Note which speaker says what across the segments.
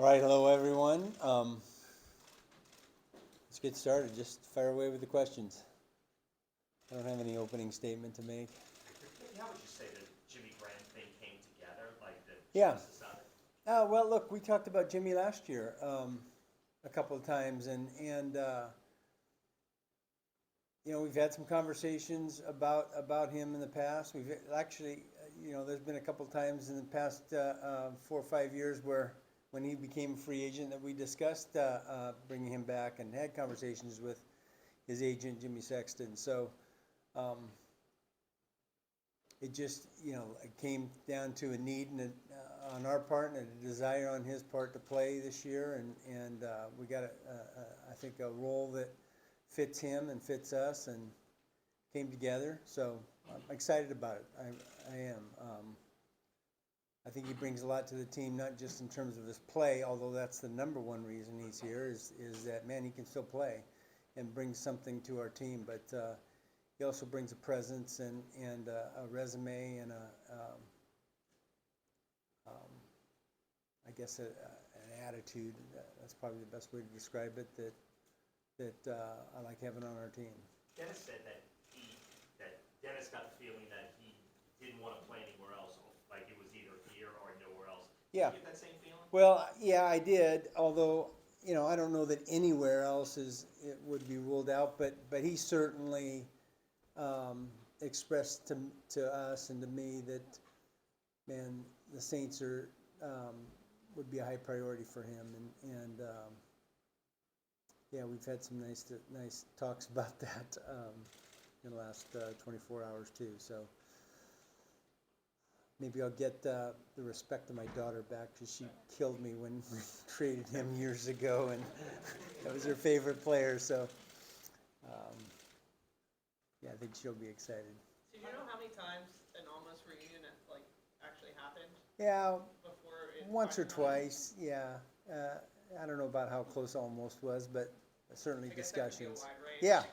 Speaker 1: All right, hello everyone. Let's get started. Just fire away with the questions. I don't have any opening statement to make.
Speaker 2: How would you say the Jimmy Graham thing came together, like the
Speaker 1: Yeah.
Speaker 2: genesis of it?
Speaker 1: Well, look, we talked about Jimmy last year a couple of times, and we've had some conversations about him in the past. We've actually, there's been a couple of times in the past 4 or 5 years where when he became a free agent that we discussed bringing him back and had conversations with his agent Jimmy Sexton. So it just it came down to a need and on our part and a desire on his part to play this year, and we got I think a role that fits him and fits us and came together. So I'm excited about it. I am. I think he brings a lot to the team, not just in terms of his play, although that's the number one reason he's here is that, man, he can still play and bring something to our team. But he also brings a presence and a resume and I guess an attitude. That's probably the best way to describe it, that I like having on our team.
Speaker 2: Dennis said that Dennis got the feeling that he didn't want to play anywhere else, like it was either here or nowhere else.
Speaker 1: Yeah.
Speaker 2: Did you get that same feeling?
Speaker 1: Well, yeah, I did. Although, I don't know that anywhere else it would be ruled out. But he certainly expressed to us and to me that, man, the Saints would be a high priority for him. And yeah, we've had some nice talks about that in the last 24 hours too. So maybe I'll get the respect of my daughter back, because she killed me when we traded him years ago, and that was her favorite player. So yeah, I think she'll be excited.
Speaker 3: Did you know how many times an almost reunion actually happened?
Speaker 1: Yeah,
Speaker 3: Before it
Speaker 1: once or
Speaker 3: finally happened?
Speaker 1: twice. Yeah, I don't know about how close almost was, but certainly
Speaker 3: I guess that could be a
Speaker 1: discussions.
Speaker 3: wide range.
Speaker 1: Yeah.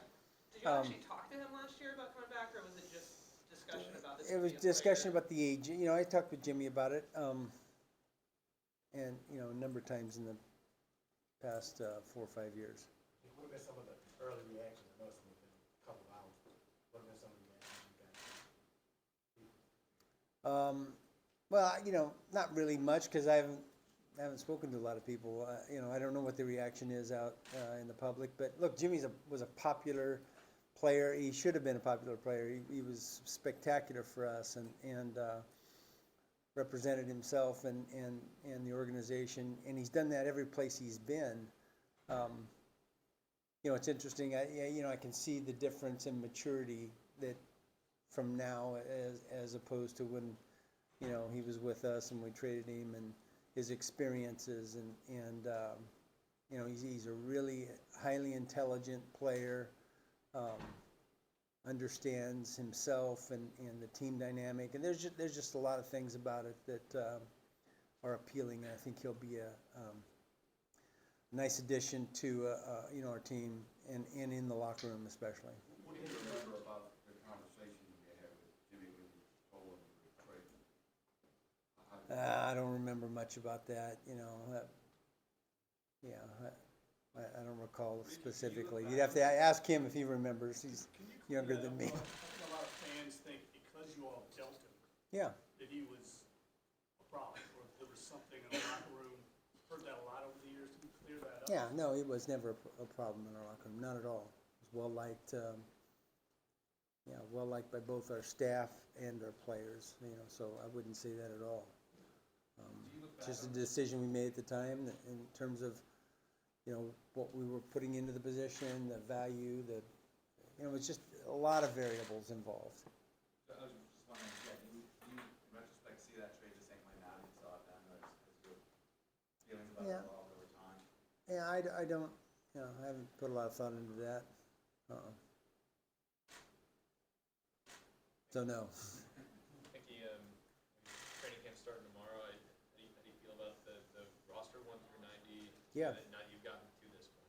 Speaker 3: Did you actually talk to him last year about coming back, or was it just discussion about this?
Speaker 1: It was discussion about the age. I talked with Jimmy about it, and a number of times in the past 4 or 5 years.
Speaker 4: What have been some of the early reactions? I know it's been a couple of hours. What have been some of the reactions you got?
Speaker 1: Well, not really much, because I haven't spoken to a lot of people. I don't know what the reaction is out in the public. But look, Jimmy was a popular player. He should have been a popular player. He was spectacular for us and represented himself and the organization. And he's done that every place he's been. It's interesting. I can see the difference in maturity that from now as opposed to when he was with us and we traded him, and his experiences and he's a really highly intelligent player. Understands himself and the team dynamic, and there's just a lot of things about it that are appealing. I think he'll be a nice addition to our team and in the locker room especially.
Speaker 5: What do you remember about the conversation you had with Jimmy when you told him you were trading?
Speaker 1: I don't remember much about that. I don't recall specifically. You'd have to ask him if he remembers. He's younger than me.
Speaker 4: I think a lot of fans think because you all dealt him,
Speaker 1: Yeah.
Speaker 4: that he was a problem, or there was something in the locker room. Heard that a lot over the years. Can you clear that up?
Speaker 1: Yeah, no, it was never a problem in our locker room, not at all. It was well liked, well liked by both our staff and our players. So I wouldn't say that at all. Just a decision we made at the time in terms of, what we were putting into the position, the value, it's just a lot of variables involved.
Speaker 5: So I was just wondering, do you in retrospect see that trade the same way now you saw it then, or is your feelings about it evolved over time?
Speaker 1: Yeah, I don't, I haven't put a lot of thought into that. So no.
Speaker 6: Mickey, training camp starting tomorrow. How do you feel about the roster 1 through 90?
Speaker 1: Yeah.
Speaker 6: Now you've gotten to this point.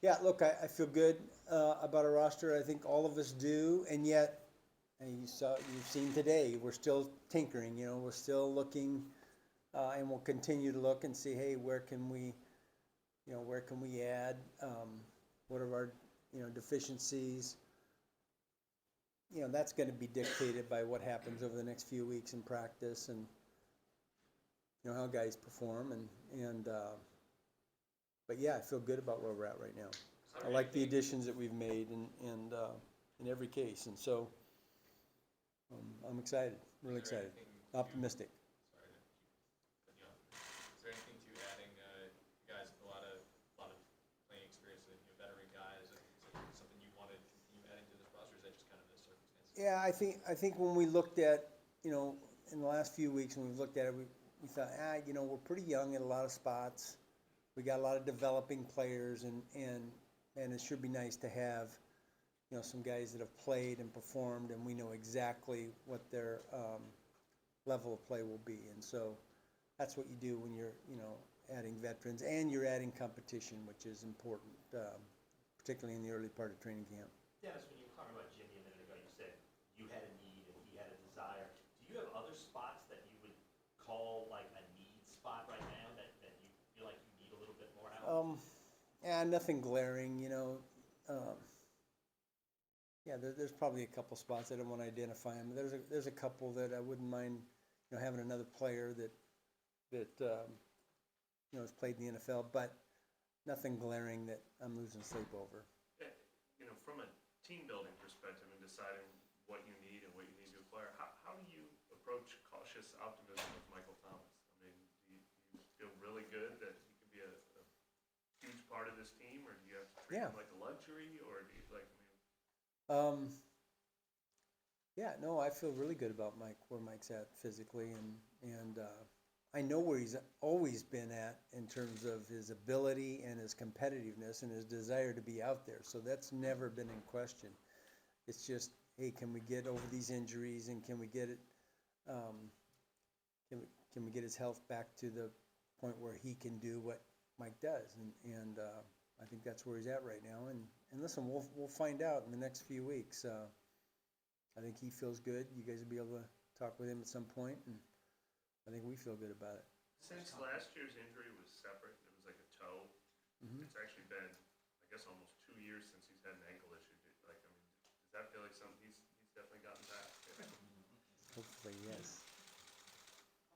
Speaker 1: Yeah, look, I feel good about our roster. I think all of us do, and yet, and you've seen today, we're still tinkering. We're still looking And we'll continue to look and see, hey, where can we add? What are our, deficiencies? That's going to be dictated by what happens over the next few weeks in practice and, how guys perform. But yeah, I feel good about where we're at right now. I like the additions that we've made in every case. And so I'm excited, really excited, optimistic.
Speaker 6: Sorry to keep cutting you off. Is there anything to adding guys with a lot of playing experience, veteran guys? Is it something you want to continue adding to this roster? Or is that just kind of the circumstances?
Speaker 1: Yeah, I think when we looked at, in the last few weeks when we've looked at it, we thought, we're pretty young at a lot of spots. We got a lot of developing players, and it should be nice to have, some guys that have played and performed, and we know exactly what their level of play will be. And so that's what you do when you're, adding veterans, and you're adding competition, which is important, particularly in the early part of training camp.
Speaker 2: Dennis, when you were talking about Jimmy a minute ago, you said you had a need and he had a desire. Do you have other spots that you would call like a need spot right now that you feel like you need a little bit more help?
Speaker 1: Yeah, nothing glaring, yeah, there's probably a couple spots. I don't want to identify them. There's a couple that I wouldn't mind, having another player that has played in the NFL, but nothing glaring that I'm losing sleep over.
Speaker 7: From a team building perspective and deciding what you need and what you need to acquire, how do you approach cautious optimism with Michael Thomas? I mean, do you feel really good that he could be a huge part of this team, or do you have to treat him like a luxury, or do you
Speaker 1: Yeah, no, I feel really good about where Mike's at physically, and I know where he's always been at in terms of his ability and his competitiveness and his desire to be out there. So that's never been in question. It's just, hey, can we get over these injuries, and can we get it? Can we get his health back to the point where he can do what Mike does? And I think that's where he's at right now. And listen, we'll find out in the next few weeks. I think he feels good. You guys will be able to talk with him at some point, and I think we feel good about it.
Speaker 7: since last year's injury was separate, it was like a toe, it's actually been, I guess, almost 2 years since he's had an ankle issue. Like, I mean, does that feel like something he's definitely gotten past?
Speaker 1: Hopefully, yes.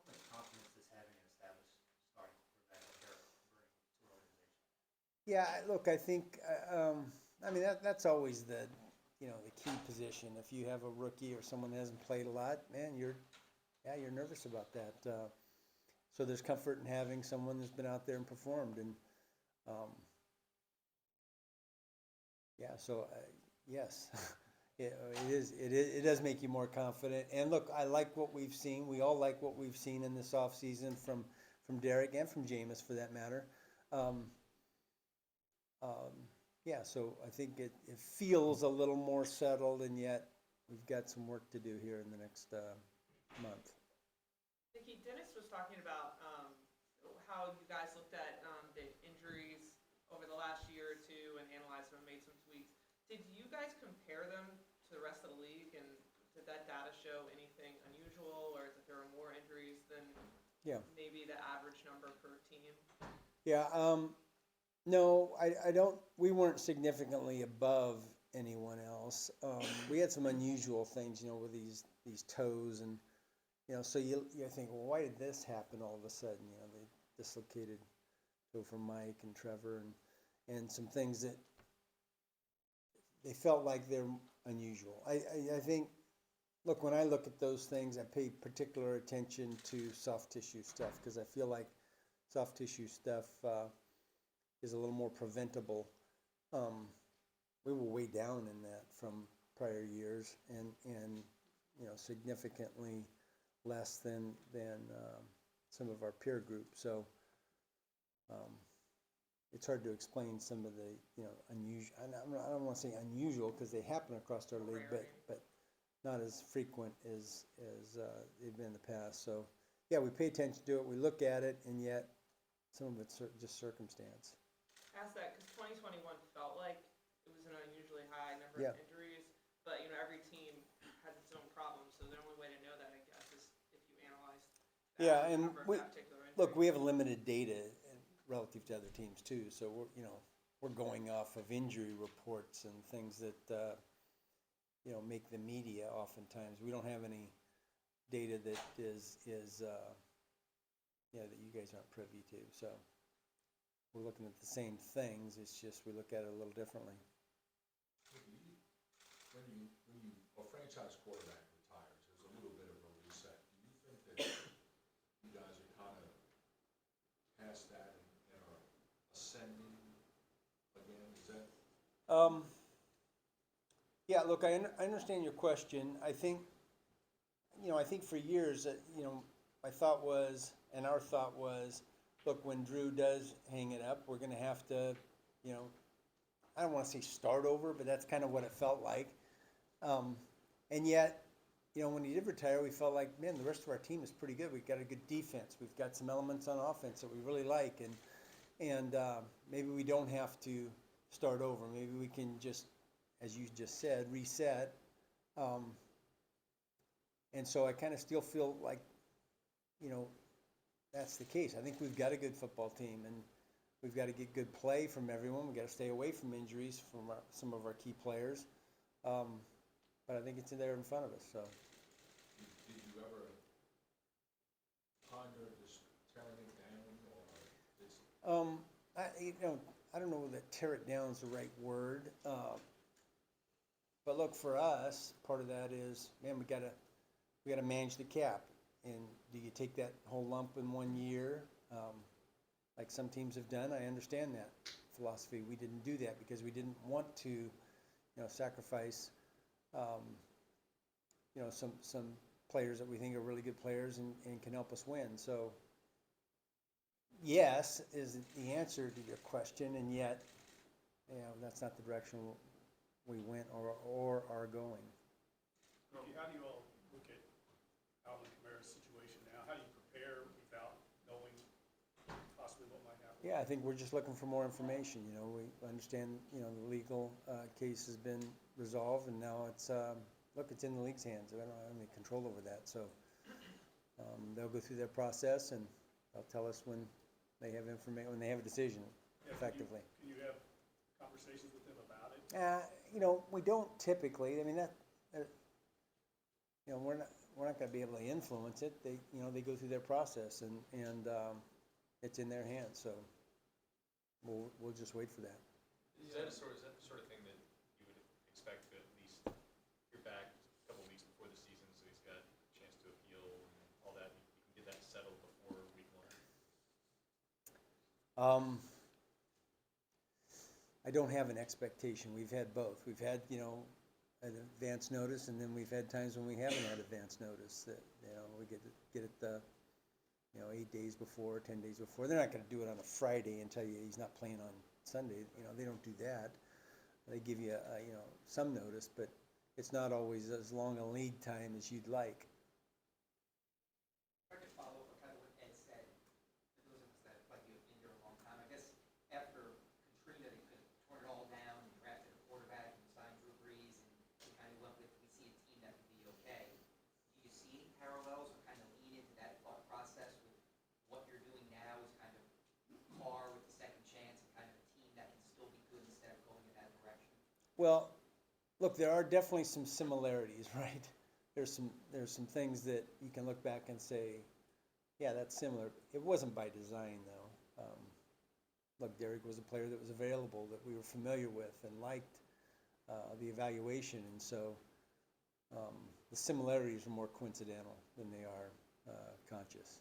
Speaker 5: How much confidence does having an established starting quarterback like Eric bring to an organization?
Speaker 1: Yeah, look, I think, I mean, that's always the key position. If you have a rookie or someone that hasn't played a lot, man, you're nervous about that. So there's comfort in having someone that's been out there and performed. And yes, it does make you more confident. And look, I like what we've seen. We all like what we've seen in this offseason from Derek and from Jameis, for that matter. So I think it feels a little more settled, and yet we've got some work to do here in the next month.
Speaker 3: Nikki, Dennis was talking about how you guys looked at the injuries over the last year or two and analyzed them and made some tweaks. Did you guys compare them to the rest of the league, and did that data show anything unusual, or that there were more injuries than maybe the average number per team?
Speaker 1: Yeah, no, I don't. We weren't significantly above anyone else. We had some unusual things, with these toes, and so you think, well, why did this happen all of a sudden? They dislocated toe for Mike and Trevor, and some things that they felt like they're unusual. I think, look, when I look at those things, I pay particular attention to soft tissue stuff, because I feel like soft tissue stuff is a little more preventable. We were way down in that from prior years, and significantly less than some of our peer group. So it's hard to explain some of the unusual. I don't want to say unusual, because they happen across our league, but not as frequent as they've been in the past. So yeah, we pay attention to it. We look at it, and yet some of it's just circumstance.
Speaker 3: Ask that because 2021 felt like it was an unusually high number of injuries, but every team has its own problems. So the only way to know that, I guess, is if you analyze
Speaker 1: Yeah, and
Speaker 3: cover
Speaker 1: we,
Speaker 3: that particular injury.
Speaker 1: look, we have limited data relative to other teams too, so we're going off of injury reports and things that, make the media oftentimes. We don't have any data that is, that you guys aren't privy to, so we're looking at the same things, it's just we look at it a little differently.
Speaker 8: When a franchise quarterback retires, there's a little bit of a reset. Do you think that you guys are kind of past that and are ascending again? Is that?
Speaker 1: Yeah, look, I understand your question. I think for years, my thought was, and our thought was, look, when Drew does hang it up, we're gonna have to, I don't wanna say start over, but that's kind of what it felt like. And yet, when he did retire, we felt like, man, the rest of our team is pretty good. We've got a good defense. We've got some elements on offense that we really like, and maybe we don't have to start over. Maybe we can just, as you just said, reset. And so I kind of still feel like, that's the case. I think we've got a good football team, and we've got to get good play from everyone. We've got to stay away from injuries from some of our key players. But I think it's there in front of us. So.
Speaker 8: Did you ever ponder just tearing it down, or it's?
Speaker 1: I don't know that tear it down is the right word. But look, for us, part of that is, man, we gotta manage the cap. And do you take that whole lump in 1 year, like some teams have done? I understand that philosophy. We didn't do that because we didn't want to, sacrifice, some players that we think are really good players and can help us win. So, yes is the answer to your question, and yet, that's not the direction we went or are going.
Speaker 4: How do you all look at Alvin Kamara's situation now? How do you prepare without knowing possibly what might happen?
Speaker 1: Yeah, I think we're just looking for more information. We understand, the legal case has been resolved, and now it's, it's in the league's hands. I don't have any control over that. So they'll go through their process, and they'll tell us when they have information, when they have a decision, effectively.
Speaker 4: Can you have conversations with them about it?
Speaker 1: We don't typically. I mean, we're not going to be able to influence it. They go through their process, and it's in their hands. So we'll just wait for that.
Speaker 6: Is that the sort of thing that you would expect to at least hear back a couple weeks before the season, so he's got a chance to appeal and all that? You can get that settled before week 1.
Speaker 1: I don't have an expectation. We've had both. We've had, an advance notice, and then we've had times when we haven't had advance notice that, we get it the, 8 days before, 10 days before. They're not going to do it on a Friday and tell you he's not playing on Sunday. They don't do that. They give you, some notice, but it's not always as long a lead time as you'd like.
Speaker 9: If I could follow up on kind of what Ed said, for those of us that like you've been here a long time, I guess after Katrina, they could have torn it all down and drafted a quarterback and signed Drew Brees, and we kind of went with, we see a team that could be okay. Do you see any parallels or kind of lean into that thought process with what you're doing now is kind of par with the second chance and kind of a team that can still be good instead of going in that direction?
Speaker 1: Well, look, there are definitely some similarities, right? There's some things that you can look back and say, yeah, that's similar. It wasn't by design, though. Look, Derek was a player that was available, that we were familiar with and liked the evaluation, and so the similarities are more coincidental than they are conscious.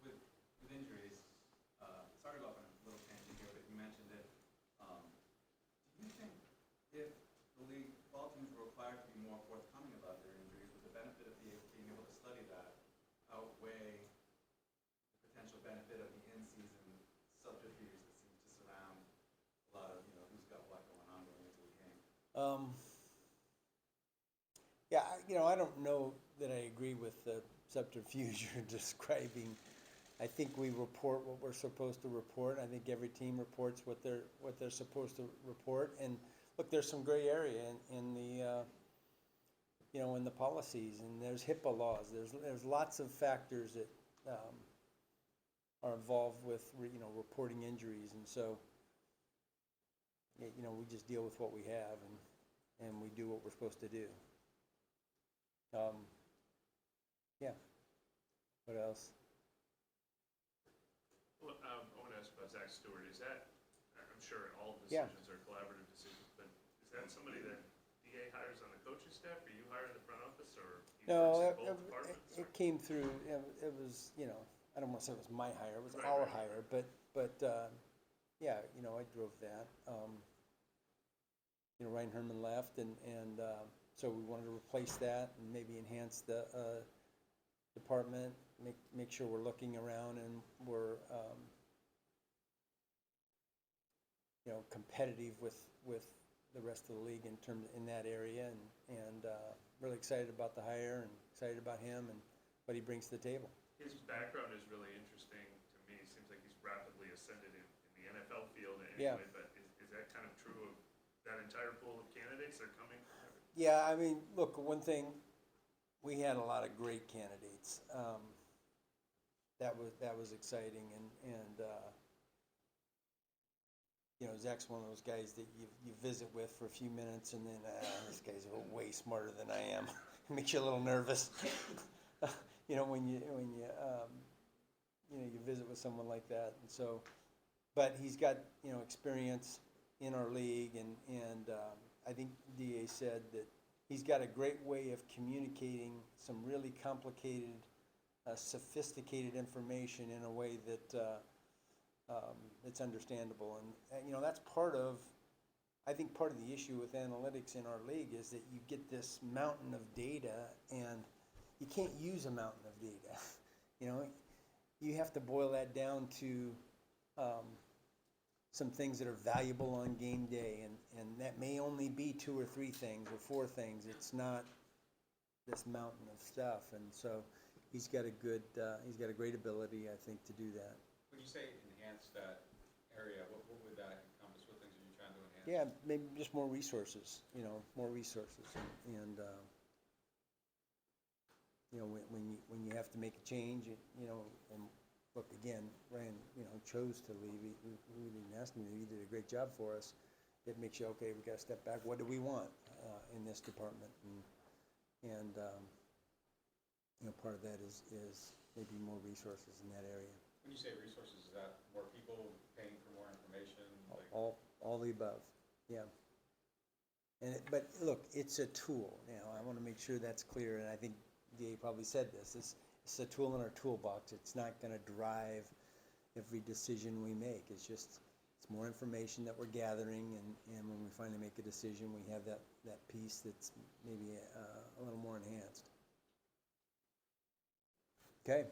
Speaker 5: With injuries, sorry to go off on a little tangent here, but you mentioned it. Do you think if the league, if all teams were required to be more forthcoming about their injuries, would the benefit of being able to study that outweigh the potential benefit of the in-season subterfuge that seems to surround a lot of, who's got what going on going into the game?
Speaker 1: Yeah, I don't know that I agree with the subterfuge you're describing. I think we report what we're supposed to report. I think every team reports what they're supposed to report. And look, there's some gray area in the you know, and the policies, and there's HIPAA laws, there's lots of factors that, are involved with, you know, reporting injuries, and so, you know, we just deal with what we have, and we do what we're supposed to do. Yeah. What else?
Speaker 7: Well, I want to ask about Zach Stewart. Is that, I'm sure all
Speaker 1: Yeah.
Speaker 7: decisions are collaborative decisions, but is that somebody that DA hires on the coaching staff, or you hire in the front office, or he
Speaker 1: No,
Speaker 7: works in both departments?
Speaker 1: it came through, it was, you know, I don't want to say it was my hire, it was
Speaker 7: Right,
Speaker 1: our
Speaker 7: right.
Speaker 1: hire, but, yeah, you know, I drove that. You know, Ryan Herman left, and so we wanted to replace that and maybe enhance the department, make sure we're looking around and we're, you know, competitive with the rest of the league in that area, and really excited about the hire and excited about him and what he brings to the table.
Speaker 7: His background is really interesting to me. It seems like he's rapidly ascended in the NFL field
Speaker 1: Yeah.
Speaker 7: anyway, but is that kind of true of that entire pool of candidates that are coming?
Speaker 1: Yeah, I mean, look, one thing, we had a lot of great candidates. That was exciting, and you know, Zach's one of those guys that you visit with for a few minutes, and then this guy's way smarter than I am. It makes you a little nervous. You know, when you you know, you visit with someone like that, and so, but he's got, you know, experience in our league, and I think DA said that he's got a great way of communicating some really complicated, sophisticated information in a way that it's understandable, and you know, that's part of, I think part of the issue with analytics in our league is that you get this mountain of data, and you can't use a mountain of data. You know, you have to boil that down to some things that are valuable on game day, and that may only be 2 or 3 things or 4 things. It's not this mountain of stuff, and so he's got a great ability, I think, to do that.
Speaker 5: When you say enhance that area, what would that encompass? What things are you trying to enhance?
Speaker 1: Yeah, maybe just more resources, you know, more resources, and you know, when you have to make a change, you know, and look, again, Ryan, you know, chose to leave. We didn't ask him to. He did a great job for us. It makes you, okay, we got to step back. What do we want in this department? And you know, part of that is maybe more resources in that area.
Speaker 5: When you say resources, is that more people paying for more information? Like,
Speaker 1: All the above, yeah. And but look, it's a tool. Now, I want to make sure that's clear, and I think DA probably said this. It's a tool in our toolbox. It's not going to drive every decision we make. It's more information that we're gathering, and when we finally make a decision, we have that piece that's maybe a little more enhanced. Okay.